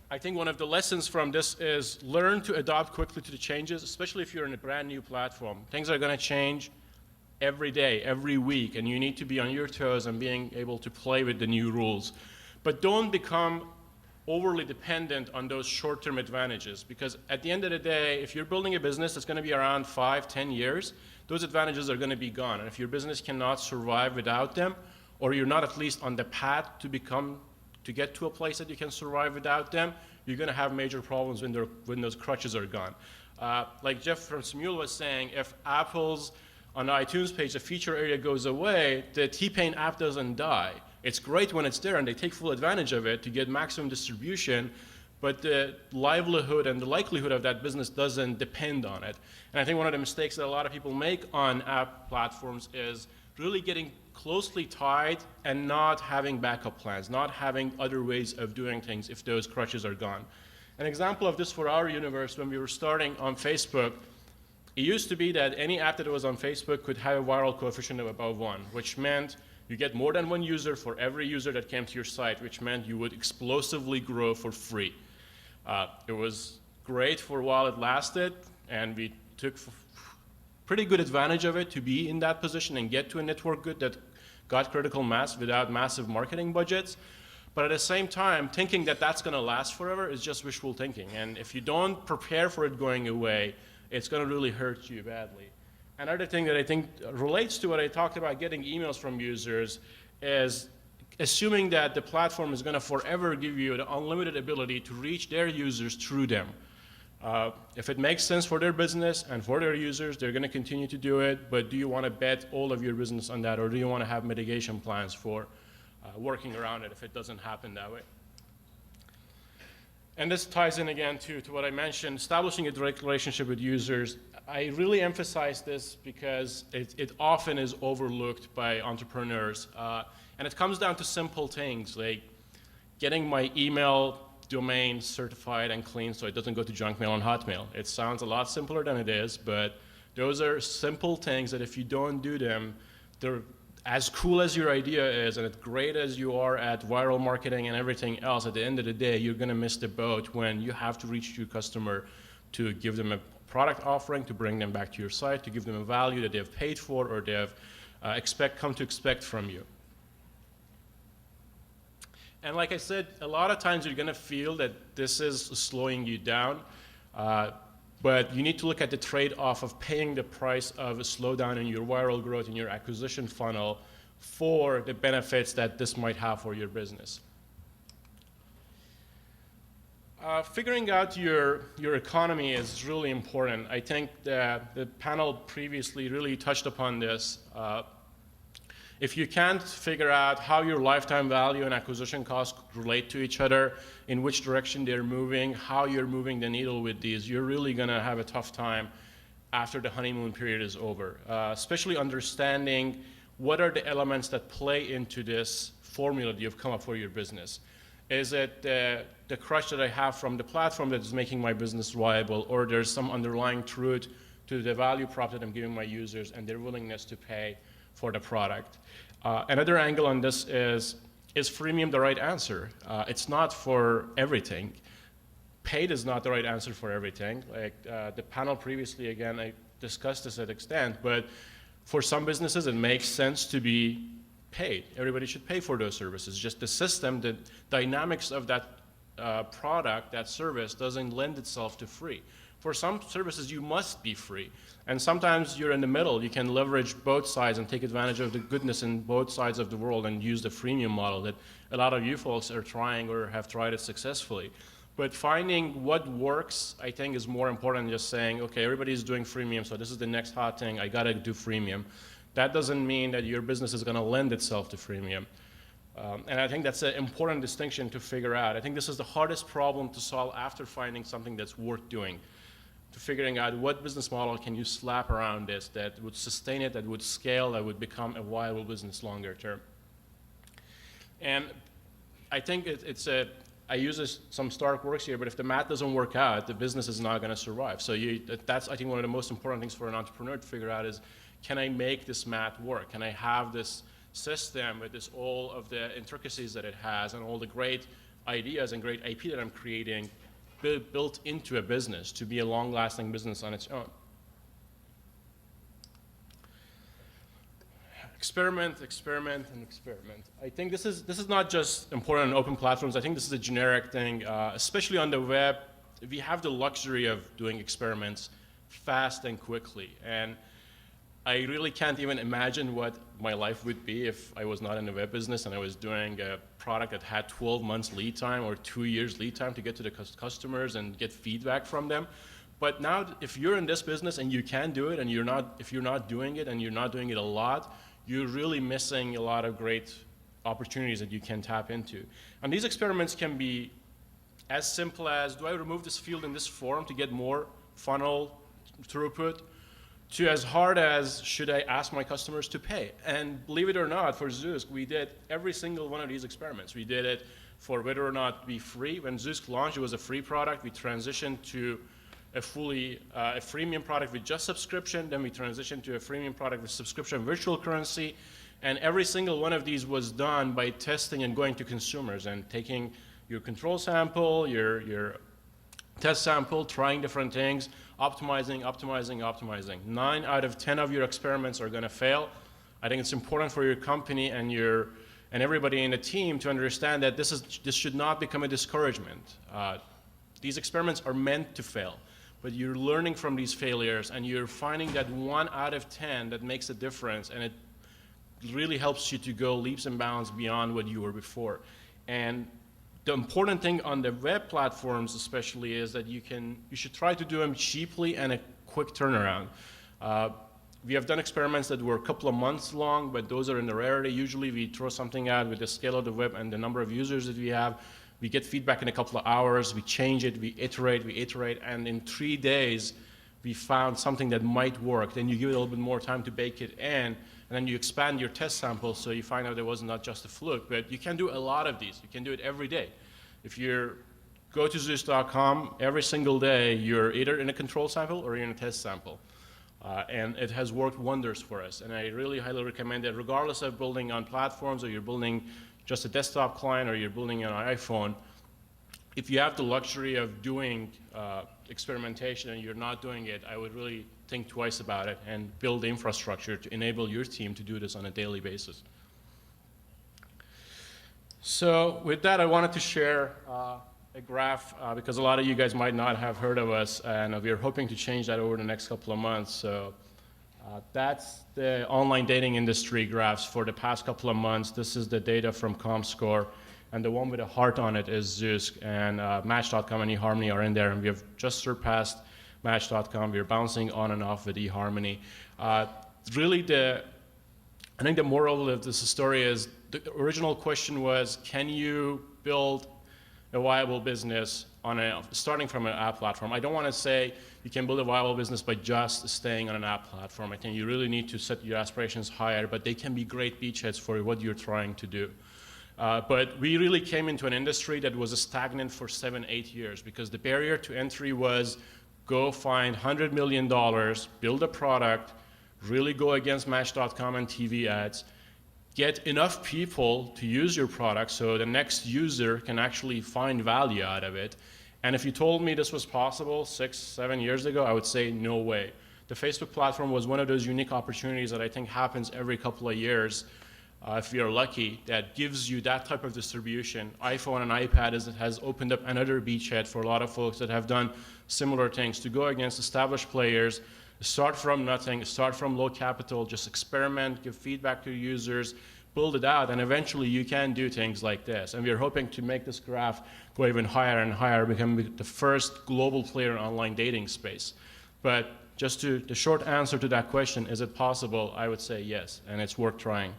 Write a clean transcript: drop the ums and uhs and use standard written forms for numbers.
I think one of the lessons from this is learn to adapt quickly to the changes, especially if you're in a brand new platform. Things are going to change every day, every week, and you need to be on your toes and being able to play with the new rules. But don't become overly dependent on those short-term advantages, because at the end of the day, if you're building a business that's going to be around 5, 10 years, those advantages are going to be gone. And if your business cannot survive without them, or you're not at least on the path to get to a place that you can survive without them, you're going to have major problems when those crutches are gone. Like Jeff from Smule was saying, if Apple's on the iTunes page, the feature area goes away, the T-Pain app doesn't die. It's great when it's there and they take full advantage of it to get maximum distribution, but the livelihood and the likelihood of that business doesn't depend on it. And I think one of the mistakes that a lot of people make on app platforms is really getting closely tied and not having backup plans, not having other ways of doing things if those crutches are gone. An example of this for our universe, when we were starting on Facebook, it used to be that any app that was on Facebook could have a viral coefficient of above 1, which meant you get more than one user for every user that came to your site, which meant you would explosively grow for free. It was great for a while it lasted, and we took pretty good advantage of it to be in that position and get to a network good that got critical mass without massive marketing budgets. But at the same time, thinking that that's going to last forever is just wishful thinking. And if you don't prepare for it going away, it's going to really hurt you badly. Another thing that I think relates to what I talked about getting emails from users is assuming that the platform is going to forever give you the unlimited ability to reach their users through them. If it makes sense for their business and for their users, they're going to continue to do it, but do you want to bet all of your business on that, or do you want to have mitigation plans for working around it if it doesn't happen that way? And this ties in again to what I mentioned, establishing a direct relationship with users. I really emphasize this because it often is overlooked by entrepreneurs. And it comes down to simple things like getting my email domain certified and clean so it doesn't go to junk mail and Hotmail. It sounds a lot simpler than it is, but those are simple things that if you don't do them, they're as cool as your idea is and as great as you are at viral marketing and everything else, at the end of the day, you're going to miss the boat when you have to reach your customer to give them a product offering, to bring them back to your site, to give them a value that they have paid for or they have come to expect from you. And like I said, a lot of times you're going to feel that this is slowing you down, but you need to look at the trade-off of paying the price of a slowdown in your viral growth in your acquisition funnel for the benefits that this might have for your business. Figuring out your economy is really important. I think that the panel previously really touched upon this. If you can't figure out how your lifetime value and acquisition costs relate to each other, in which direction they're moving, how you're moving the needle with these, you're really going to have a tough time after the honeymoon period is over, especially understanding what are the elements that play into this formula that you've come up for your business. Is it the crutch that I have from the platform that is making my business viable, or there's some underlying truth to the value prop that I'm giving my users and their willingness to pay for the product? Another angle on this is freemium the right answer? It's not for everything. Paid is not the right answer for everything. Like the panel previously, again, I discussed this at extent, but for some businesses it makes sense to be paid. Everybody should pay for those services. Just the system, the dynamics of that product, that service doesn't lend itself to free. For some services, you must be free. And sometimes you're in the middle. You can leverage both sides and take advantage of the goodness in both sides of the world and use the freemium model that a lot of you folks are trying or have tried it successfully. But finding what works, I think, is more important than just saying, okay, everybody's doing freemium, so this is the next hot thing, I gotta do freemium. That doesn't mean that your business is gonna lend itself to freemium. And I think that's an important distinction to figure out. I think this is the hardest problem to solve after finding something that's worth doing. To figuring out what business model can you slap around this that would sustain it, that would scale, that would become a viable business longer term. And I think I use some Stark works here, but if the math doesn't work out, the business is not going to survive. So that's, I think, one of the most important things for an entrepreneur to figure out is, can I make this math work? Can I have this system with all of the intricacies that it has and all the great ideas and great IP that I'm creating built into a business to be a long-lasting business on its own. Experiment, experiment, and experiment. I think this is not just important on open platforms. I think this is a generic thing, especially on the web. We have the luxury of doing experiments fast and quickly. And I really can't even imagine what my life would be if I was not in the web business and I was doing a product that had 12 months lead time or 2 years lead time to get to the customers and get feedback from them. But now, if you're in this business and you can do it, and if you're not doing it and you're not doing it a lot, you're really missing a lot of great opportunities that you can tap into. And these experiments can be as simple as, do I remove this field in this form to get more funnel throughput, to as hard as, should I ask my customers to pay? And believe it or not, for Zoosk, we did every single one of these experiments. We did it for whether or not to be free. When Zoosk launched, it was a free product. We transitioned to a freemium product with just subscription. Then we transitioned to a freemium product with subscription virtual currency. And every single one of these was done by testing and going to consumers and taking your control sample, your test sample, trying different things, optimizing, optimizing, optimizing. 9 out of 10 of your experiments are going to fail. I think it's important for your company and everybody in the team to understand that this should not become a discouragement. These experiments are meant to fail, but you're learning from these failures and you're finding that 1 out of 10 that makes a difference, and it really helps you to go leaps and bounds beyond what you were before. And the important thing on the web platforms especially is that you should try to do them cheaply and a quick turnaround. We have done experiments that were a couple of months long, but those are in the rarity. Usually we throw something out with the scale of the web and the number of users that we have. We get feedback in a couple of hours, we change it, we iterate, and in 3 days we found something that might work. Then you give it a little bit more time to bake it in, and then you expand your test sample so you find out it was not just a fluke. But you can do a lot of these. You can do it every day. If you go to Zoosk.com, every single day you're either in a control sample or you're in a test sample. And it has worked wonders for us. And I really highly recommend it, regardless of building on platforms or you're building just a desktop client or you're building on an iPhone. If you have the luxury of doing experimentation and you're not doing it, I would really think twice about it and build the infrastructure to enable your team to do this on a daily basis. So with that, I wanted to share a graph because a lot of you guys might not have heard of us, and we're hoping to change that over the next couple of months. So that's the online dating industry graphs for the past couple of months. This is the data from ComScore, and the one with a heart on it is Zoosk, and Match.com and eHarmony are in there, and we have just surpassed Match.com. We're bouncing on and off with eHarmony. Really, I think the moral of this story is the original question was, can you build a viable business starting from an app platform? I don't want to say you can build a viable business by just staying on an app platform. I think you really need to set your aspirations higher, but they can be great beachheads for what you're trying to do. But we really came into an industry that was stagnant for 7-8 years because the barrier to entry was go find $100 million, build a product, really go against Match.com and TV ads, get enough people to use your product so the next user can actually find value out of it. And if you told me this was possible 6-7 years ago, I would say no way. The Facebook platform was one of those unique opportunities that I think happens every couple of years, if you're lucky, that gives you that type of distribution. iPhone and iPad has opened up another beachhead for a lot of folks that have done similar things to go against established players, start from nothing, start from low capital, just experiment, give feedback to users, build it out, and eventually you can do things like this. And we're hoping to make this graph go even higher and higher, become the first global player in online dating space. But the short answer to that question, is it possible? I would say yes, and it's worth trying.